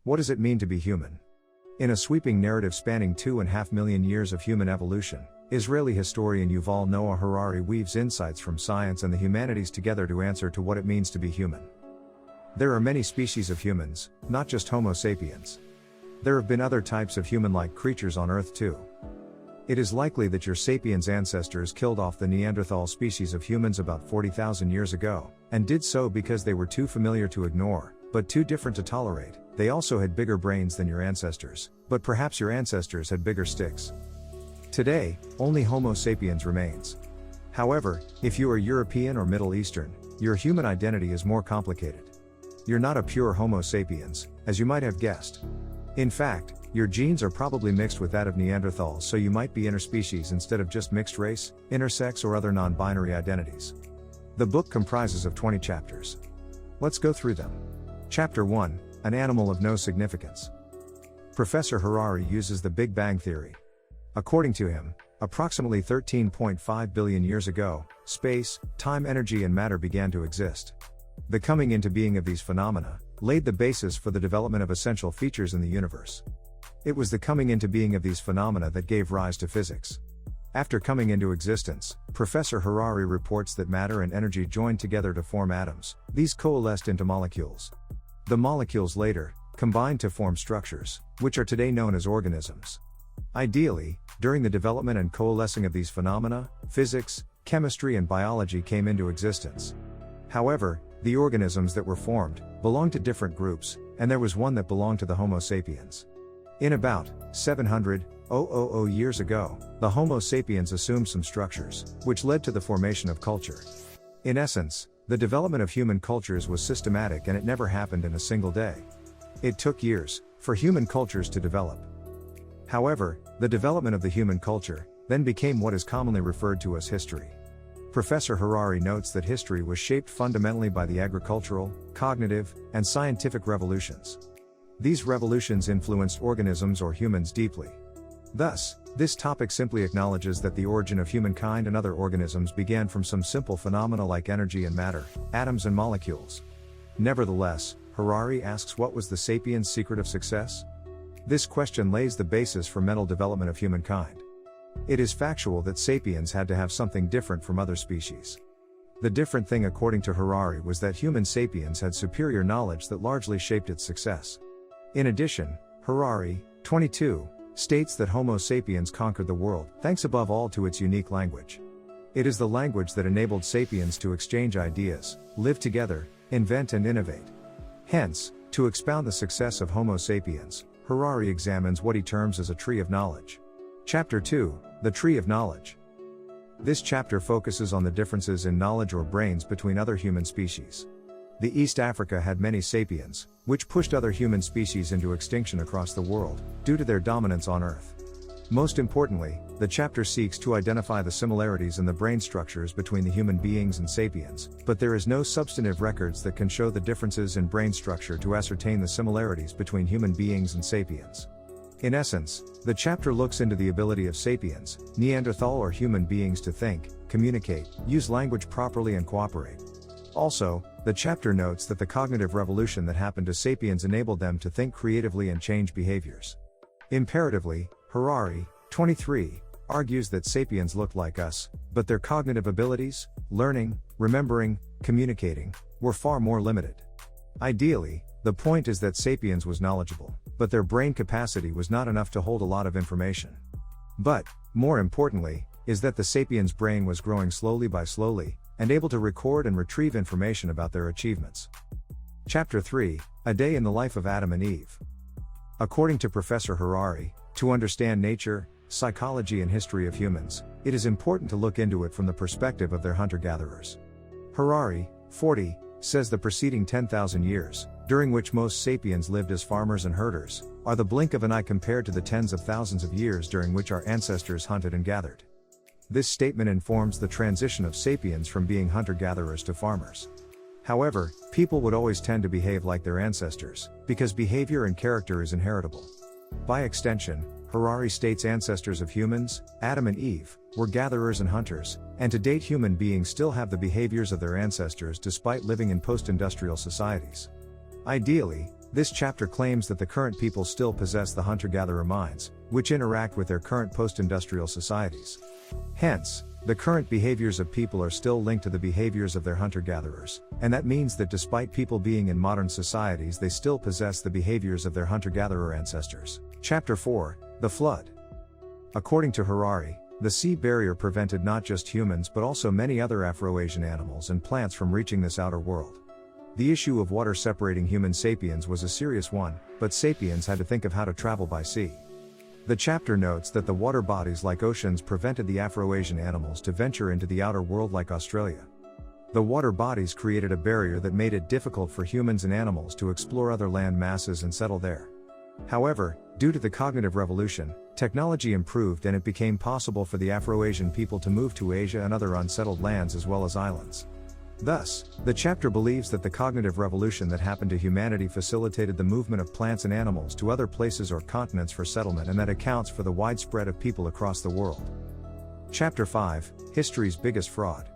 What does it mean to be human? In a sweeping narrative spanning 2.5 million years of human evolution, Israeli historian Yuval Noah Harari weaves insights from science and the humanities together to answer to what it means to be human. There are many species of humans, not just Homo sapiens. There have been other types of human-like creatures on Earth too. It is likely that your sapiens ancestors killed off the Neanderthal species of humans about 40,000 years ago, and did so because they were too familiar to ignore, but too different to tolerate. They also had bigger brains than your ancestors, but perhaps your ancestors had bigger sticks. Today, only Homo sapiens remains. However, if you are European or Middle Eastern, your human identity is more complicated. You're not a pure Homo sapiens, as you might have guessed. In fact, your genes are probably mixed with that of Neanderthals, so you might be interspecies instead of just mixed race, intersex, or other non-binary identities. The book comprises of 20 chapters. Let's go through them. Chapter 1, An Animal of No Significance. Professor Harari uses the Big Bang Theory. According to him, approximately 13.5 billion years ago, space, time, energy, and matter began to exist. The coming into being of these phenomena laid the basis for the development of essential features in the universe. It was the coming into being of these phenomena that gave rise to physics. After coming into existence, Professor Harari reports that matter and energy joined together to form atoms. These coalesced into molecules. The molecules later combined to form structures, which are today known as organisms. Ideally, during the development and coalescing of these phenomena, physics, chemistry, and biology came into existence. However, the organisms that were formed belonged to different groups, and there was one that belonged to the Homo sapiens. In about 700,000 years ago, the Homo sapiens assumed some structures, which led to the formation of culture. In essence, the development of human cultures was systematic, and it never happened in a single day. It took years for human cultures to develop. However, the development of the human culture then became what is commonly referred to as history. Professor Harari notes that history was shaped fundamentally by the agricultural, cognitive, and scientific revolutions. These revolutions influenced organisms or humans deeply. Thus, this topic simply acknowledges that the origin of humankind and other organisms began from some simple phenomena like energy and matter, atoms and molecules. Nevertheless, Harari asks, what was the sapiens' secret of success? This question lays the basis for mental development of humankind. It is factual that sapiens had to have something different from other species. The different thing, according to Harari, was that human sapiens had superior knowledge that largely shaped its success. In addition, Harari, 22, states that Homo sapiens conquered the world, thanks above all to its unique language. It is the language that enabled sapiens to exchange ideas, live together, invent and innovate. Hence, to expound the success of Homo sapiens, Harari examines what he terms as a tree of knowledge. Chapter 2, The Tree of Knowledge. This chapter focuses on the differences in knowledge or brains between other human species. The East Africa had many sapiens, which pushed other human species into extinction across the world, due to their dominance on Earth. Most importantly, the chapter seeks to identify the similarities in the brain structures between the human beings and sapiens, but there is no substantive records that can show the differences in brain structure to ascertain the similarities between human beings and sapiens. In essence, the chapter looks into the ability of sapiens, Neanderthal or human beings to think, communicate, use language properly and cooperate. Also, the chapter notes that the cognitive revolution that happened to sapiens enabled them to think creatively and change behaviors. Imperatively, Harari, 23, argues that sapiens looked like us, but their cognitive abilities, learning, remembering, communicating, were far more limited. Ideally, the point is that sapiens was knowledgeable, but their brain capacity was not enough to hold a lot of information. But, more importantly, is that the sapiens' brain was growing slowly by slowly, and able to record and retrieve information about their achievements. Chapter 3, A Day in the Life of Adam and Eve. According to Professor Harari, to understand nature, psychology and history of humans, it is important to look into it from the perspective of their hunter-gatherers. Harari, 40, says the preceding 10,000 years, during which most sapiens lived as farmers and herders, are the blink of an eye compared to the tens of thousands of years during which our ancestors hunted and gathered. This statement informs the transition of sapiens from being hunter-gatherers to farmers. However, people would always tend to behave like their ancestors, because behavior and character is inheritable. By extension, Harari states ancestors of humans, Adam and Eve, were gatherers and hunters, and to date human beings still have the behaviors of their ancestors despite living in post-industrial societies. Ideally, This chapter claims that the current people still possess the hunter-gatherer minds, which interact with their current post-industrial societies. Hence, the current behaviors of people are still linked to the behaviors of their hunter-gatherers, and that means that despite people being in modern societies, they still possess the behaviors of their hunter-gatherer ancestors. Chapter 4: The Flood. According to Harari, the sea barrier prevented not just humans but also many other Afro-Asian animals and plants from reaching this outer world. The issue of water separating human sapiens was a serious one, but sapiens had to think of how to travel by sea. The chapter notes that the water bodies like oceans prevented the Afro-Asian animals to venture into the outer world like Australia. The water bodies created a barrier that made it difficult for humans and animals to explore other land masses and settle there. However, due to the cognitive revolution, technology improved and it became possible for the Afro-Asian people to move to Asia and other unsettled lands as well as islands. Thus, the chapter believes that the cognitive revolution that happened to humanity facilitated the movement of plants and animals to other places or continents for settlement, and that accounts for the widespread of people across the world. Chapter 5: History's Biggest Fraud.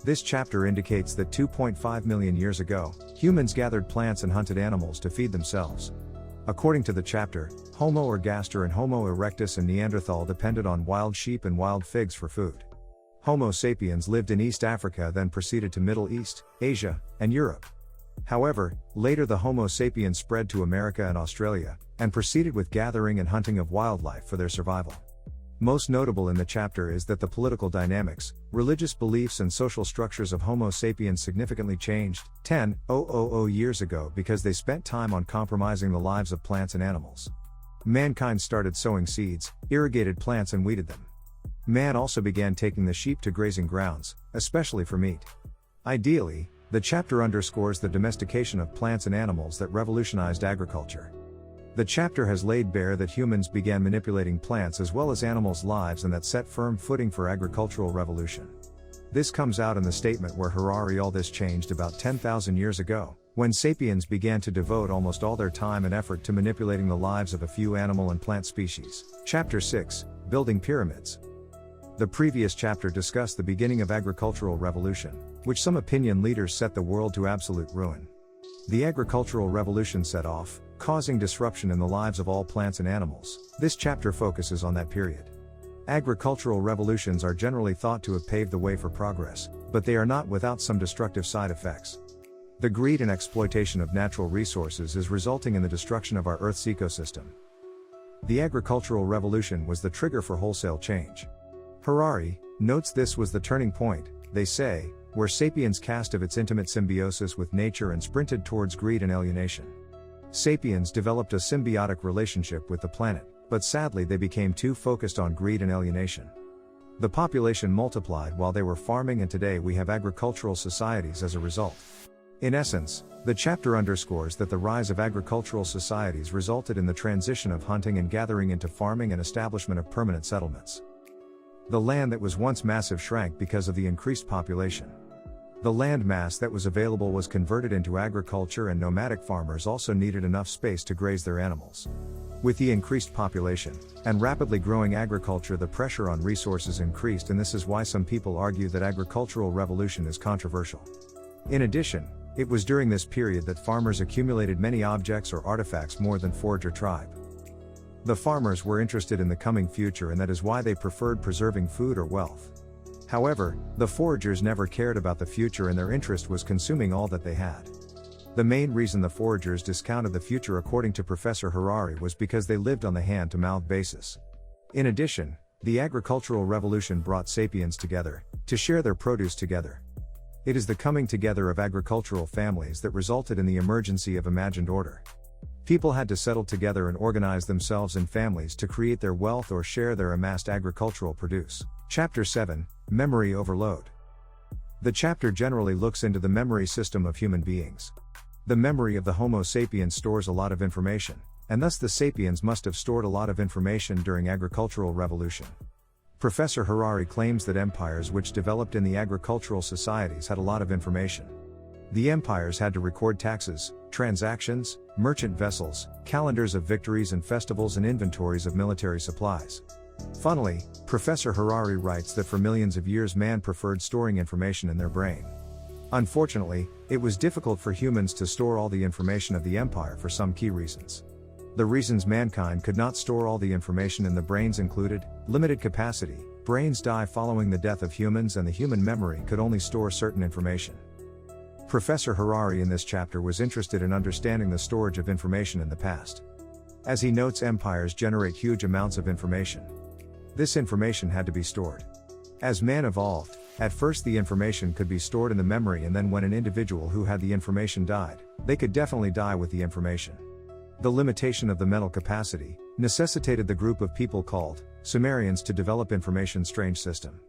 This chapter indicates that 2.5 million years ago, humans gathered plants and hunted animals to feed themselves. According to the chapter, Homo ergaster and Homo erectus and Neanderthal depended on wild sheep and wild figs for food. Homo sapiens lived in East Africa, then proceeded to Middle East, Asia, and Europe. However, later the Homo sapiens spread to America and Australia, and proceeded with gathering and hunting of wildlife for their survival. Most notable in the chapter is that the political dynamics, religious beliefs and social structures of Homo sapiens significantly changed 10,000 years ago because they spent time on compromising the lives of plants and animals. Mankind started sowing seeds, irrigated plants and weeded them. Man also began taking the sheep to grazing grounds, especially for meat. Ideally, the chapter underscores the domestication of plants and animals that revolutionized agriculture. The chapter has laid bare that humans began manipulating plants as well as animals' lives, and that set firm footing for agricultural revolution. This comes out in the statement where Harari all this changed about 10,000 years ago, when sapiens began to devote almost all their time and effort to manipulating the lives of a few animal and plant species. Chapter 6: Building Pyramids. The previous chapter discussed the beginning of agricultural revolution, which some opinion leaders set the world to absolute ruin. The agricultural revolution set off, causing disruption in the lives of all plants and animals. This chapter focuses on that period. Agricultural revolutions are generally thought to have paved the way for progress, but they are not without some destructive side effects. The greed and exploitation of natural resources is resulting in the destruction of our Earth's ecosystem. The agricultural revolution was the trigger for wholesale change. Harari notes this was the turning point, they say, where sapiens cast of its intimate symbiosis with nature and sprinted towards greed and alienation. Sapiens developed a symbiotic relationship with the planet, but sadly they became too focused on greed and alienation. The population multiplied while they were farming, and today we have agricultural societies as a result. In essence, the chapter underscores that the rise of agricultural societies resulted in the transition of hunting and gathering into farming and establishment of permanent settlements. The land that was once massive shrank because of the increased population. The land mass that was available was converted into agriculture, and nomadic farmers also needed enough space to graze their animals. With the increased population and rapidly growing agriculture, the pressure on resources increased, and this is why some people argue that agricultural revolution is controversial. In addition, it was during this period that farmers accumulated many objects or artifacts more than forager tribe. The farmers were interested in the coming future, and that is why they preferred preserving food or wealth. However, the foragers never cared about the future, and their interest was consuming all that they had. The main reason the foragers discounted the future, according to Professor Harari, was because they lived on the hand-to-mouth basis. In addition, the agricultural revolution brought sapiens together, to share their produce together. It is the coming together of agricultural families that resulted in the emergence of imagined order. People had to settle together and organize themselves in families to create their wealth or share their amassed agricultural produce. Chapter 7: Memory Overload. The chapter generally looks into the memory system of human beings. The memory of the Homo sapiens stores a lot of information, and thus the sapiens must have stored a lot of information during agricultural revolution. Professor Harari claims that empires which developed in the agricultural societies had a lot of information. The empires had to record taxes, transactions, merchant vessels, calendars of victories and festivals, and inventories of military supplies. Funnily, Professor Harari writes that for millions of years man preferred storing information in their brain. Unfortunately, it was difficult for humans to store all the information of the empire for some key reasons. The reasons mankind could not store all the information in the brains included limited capacity, brains die following the death of humans, and the human memory could only store certain information. Professor Harari in this chapter was interested in understanding the storage of information in the past. As he notes, empires generate huge amounts of information. This information had to be stored. As man evolved, at first the information could be stored in the memory, and then when an individual who had the information died, they could definitely die with the information. The limitation of the mental capacity necessitated the group of people called Sumerians to develop information storage system.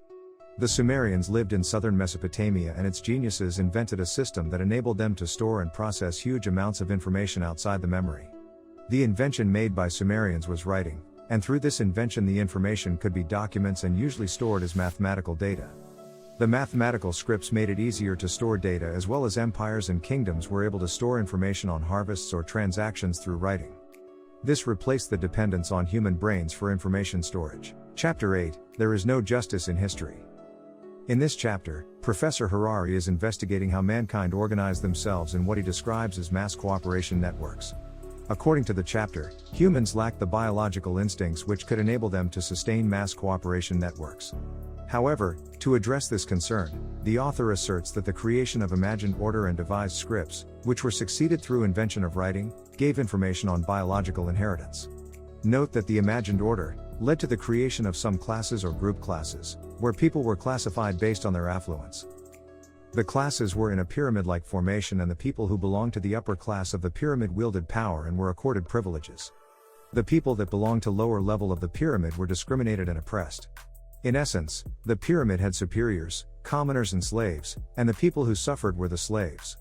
The Sumerians lived in southern Mesopotamia, and its geniuses invented a system that enabled them to store and process huge amounts of information outside the memory. The invention made by Sumerians was writing, and through this invention the information could be documents and usually stored as mathematical data. The mathematical scripts made it easier to store data, as well as empires and kingdoms were able to store information on harvests or transactions through writing. This replaced the dependence on human brains for information storage. Chapter 8, There is no justice in history. In this chapter, Professor Harari is investigating how mankind organized themselves in what he describes as mass cooperation networks. According to the chapter, humans lacked the biological instincts which could enable them to sustain mass cooperation networks. However, to address this concern, the author asserts that the creation of imagined order and devised scripts, which were succeeded through invention of writing, gave information on biological inheritance. Note that the imagined order led to the creation of some classes or group classes, where people were classified based on their affluence. The classes were in a pyramid-like formation, and the people who belonged to the upper class of the pyramid wielded power and were accorded privileges. The people that belonged to lower level of the pyramid were discriminated and oppressed. In essence, the pyramid had superiors, commoners and slaves, and the people who suffered were the slaves.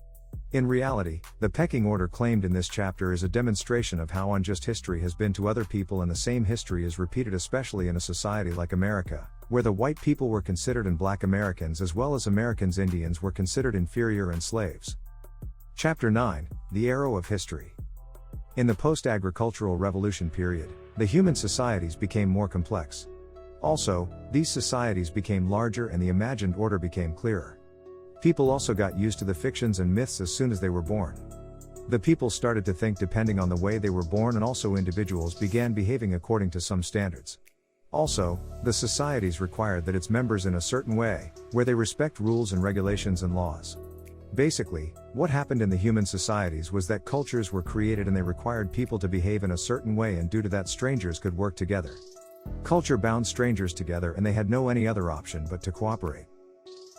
In reality, the pecking order claimed in this chapter is a demonstration of how unjust history has been to other people, and the same history is repeated especially in a society like America, where the white people were considered and black Americans as well as Americans Indians were considered inferior and slaves. Chapter 9, The Arrow of History. In the post-agricultural revolution period, the human societies became more complex. Also, these societies became larger and the imagined order became clearer. People also got used to the fictions and myths as soon as they were born. The people started to think depending on the way they were born, and also individuals began behaving according to some standards. Also, the societies required that its members in a certain way, where they respect rules and regulations and laws. Basically, what happened in the human societies was that cultures were created and they required people to behave in a certain way, and due to that strangers could work together. Culture bound strangers together and they had no any other option but to cooperate.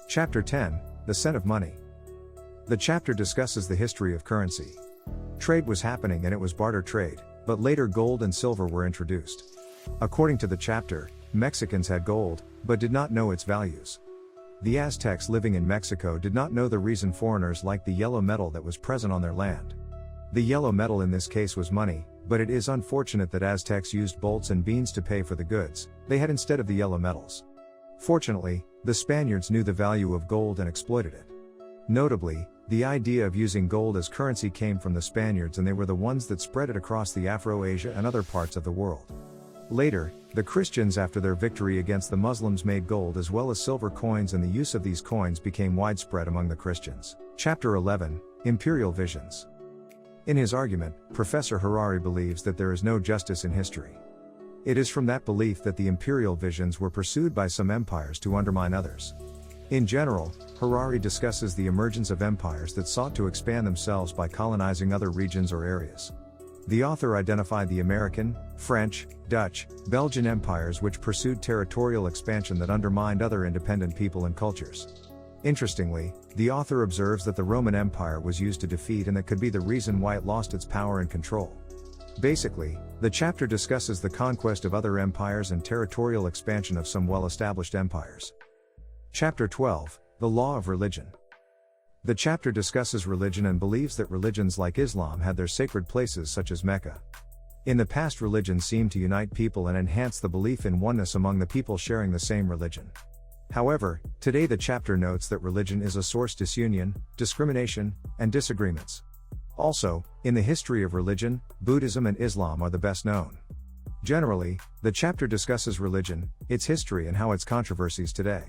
Chapter 10, The Scent of Money. The chapter discusses the history of currency. Trade was happening and it was barter trade, but later gold and silver were introduced. According to the chapter, Mexicans had gold, but did not know its values. The Aztecs living in Mexico did not know the reason foreigners liked the yellow metal that was present on their land. The yellow metal in this case was money, but it is unfortunate that Aztecs used bolts and beans to pay for the goods they had instead of the yellow metals. Fortunately, the Spaniards knew the value of gold and exploited it. Notably, the idea of using gold as currency came from the Spaniards, and they were the ones that spread it across the Afro-Asia and other parts of the world. Later, the Christians after their victory against the Muslims made gold as well as silver coins, and the use of these coins became widespread among the Christians. Chapter 11, Imperial Visions. In his argument, Professor Harari believes that there is no justice in history. It is from that belief that the imperial visions were pursued by some empires to undermine others. In general, Harari discusses the emergence of empires that sought to expand themselves by colonizing other regions or areas. The author identified the American, French, Dutch, Belgian empires which pursued territorial expansion that undermined other independent people and cultures. Interestingly, the author observes that the Roman Empire was used to defeat and that could be the reason why it lost its power and control. Basically, the chapter discusses the conquest of other empires and territorial expansion of some well-established empires. Chapter 12, The Law of Religion. The chapter discusses religion and believes that religions like Islam had their sacred places such as Mecca. In the past, religion seemed to unite people and enhance the belief in oneness among the people sharing the same religion. However, today the chapter notes that religion is a source disunion, discrimination, and disagreements. Also, in the history of religion, Buddhism and Islam are the best known. Generally, the chapter discusses religion, its history and how its controversies today.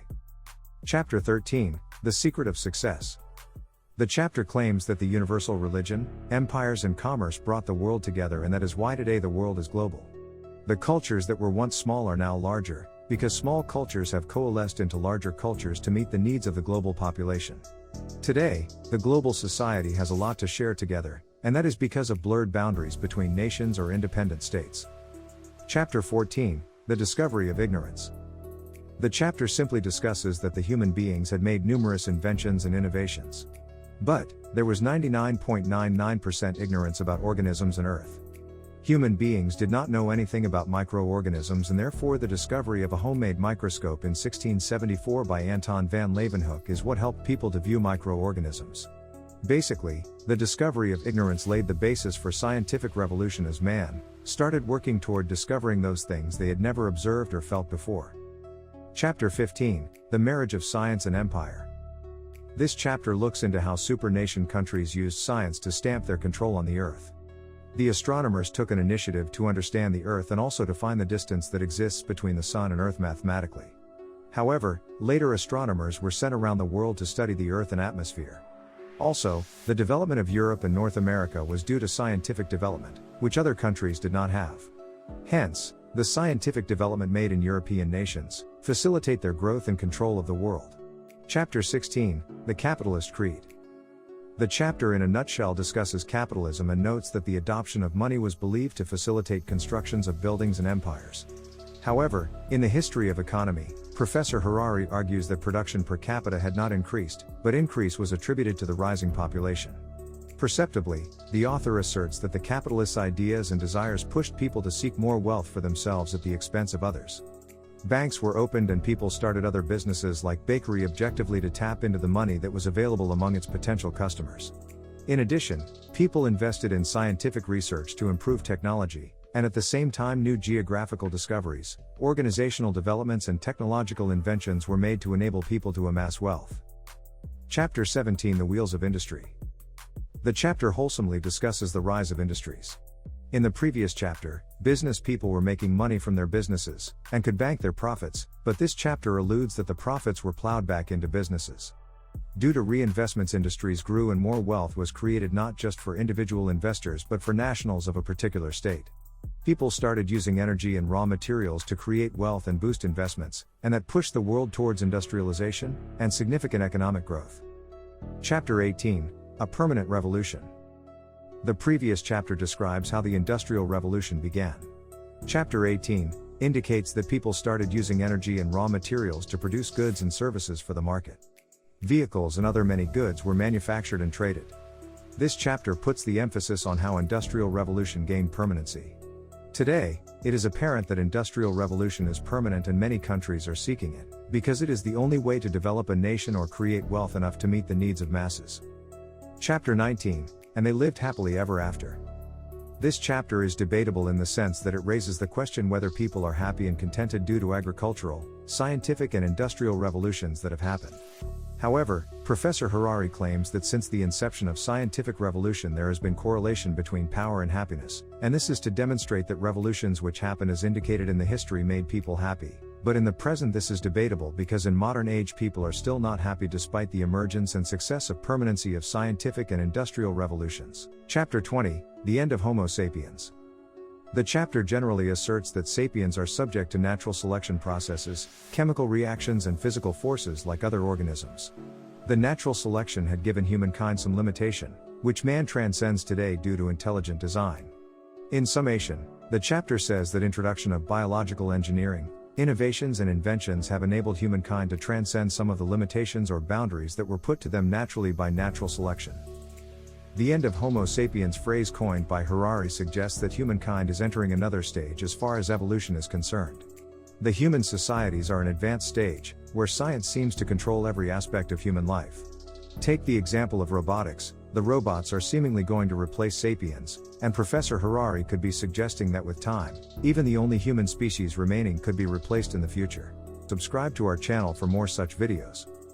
Chapter 13, The Secret of Success. The chapter claims that the universal religion, empires and commerce brought the world together, and that is why today the world is global. The cultures that were once small are now larger, because small cultures have coalesced into larger cultures to meet the needs of the global population. Today, the global society has a lot to share together, and that is because of blurred boundaries between nations or independent states. Chapter 14, The Discovery of Ignorance. The chapter simply discusses that the human beings had made numerous inventions and innovations. But, there was 99.99% ignorance about organisms and Earth. Human beings did not know anything about microorganisms, and therefore the discovery of a homemade microscope in 1674 by Anton van Leeuwenhoek is what helped people to view microorganisms. Basically, the discovery of ignorance laid the basis for scientific revolution as man started working toward discovering those things they had never observed or felt before. Chapter 15, The Marriage of Science and Empire. This chapter looks into how supernation countries used science to stamp their control on the Earth. The astronomers took an initiative to understand the Earth and also to find the distance that exists between the Sun and Earth mathematically. However, later astronomers were sent around the world to study the Earth and atmosphere. Also, the development of Europe and North America was due to scientific development, which other countries did not have. Hence, the scientific development made in European nations facilitate their growth and control of the world. Chapter 16, The Capitalist Creed. The chapter in a nutshell discusses capitalism and notes that the adoption of money was believed to facilitate constructions of buildings and empires. However, in the history of economy, Professor Harari argues that production per capita had not increased, but increase was attributed to the rising population. Perceptibly, the author asserts that the capitalist's ideas and desires pushed people to seek more wealth for themselves at the expense of others. Banks were opened and people started other businesses like bakery objectively to tap into the money that was available among its potential customers. In addition, people invested in scientific research to improve technology, and at the same time new geographical discoveries, organizational developments and technological inventions were made to enable people to amass wealth. Chapter 17, The Wheels of Industry. The chapter wholesomely discusses the rise of industries. In the previous chapter, business people were making money from their businesses, and could bank their profits, but this chapter alludes that the profits were plowed back into businesses. Due to reinvestments, industries grew and more wealth was created not just for individual investors but for nationals of a particular state. People started using energy and raw materials to create wealth and boost investments, and that pushed the world towards industrialization and significant economic growth. Chapter 18, A Permanent Revolution. The previous chapter describes how the Industrial Revolution began. Chapter 18 indicates that people started using energy and raw materials to produce goods and services for the market. Vehicles and other many goods were manufactured and traded. This chapter puts the emphasis on how Industrial Revolution gained permanency. Today, it is apparent that Industrial Revolution is permanent and many countries are seeking it, because it is the only way to develop a nation or create wealth enough to meet the needs of masses. Chapter 19, And They Lived Happily Ever After. This chapter is debatable in the sense that it raises the question whether people are happy and contented due to agricultural, scientific and industrial revolutions that have happened. However, Professor Harari claims that since the inception of scientific revolution there has been correlation between power and happiness, and this is to demonstrate that revolutions which happen as indicated in the history made people happy. But in the present this is debatable because in modern age people are still not happy despite the emergence and success of permanency of scientific and industrial revolutions. Chapter 20, The End of Homo Sapiens. The chapter generally asserts that sapiens are subject to natural selection processes, chemical reactions and physical forces like other organisms. The natural selection had given humankind some limitation, which man transcends today due to intelligent design. In summation, the chapter says that introduction of biological engineering, innovations and inventions have enabled humankind to transcend some of the limitations or boundaries that were put to them naturally by natural selection. The end of Homo sapiens phrase coined by Harari suggests that humankind is entering another stage as far as evolution is concerned. The human societies are an advanced stage, where science seems to control every aspect of human life. Take the example of robotics. The robots are seemingly going to replace sapiens, and Professor Harari could be suggesting that with time, even the only human species remaining could be replaced in the future. Subscribe to our channel for more such videos.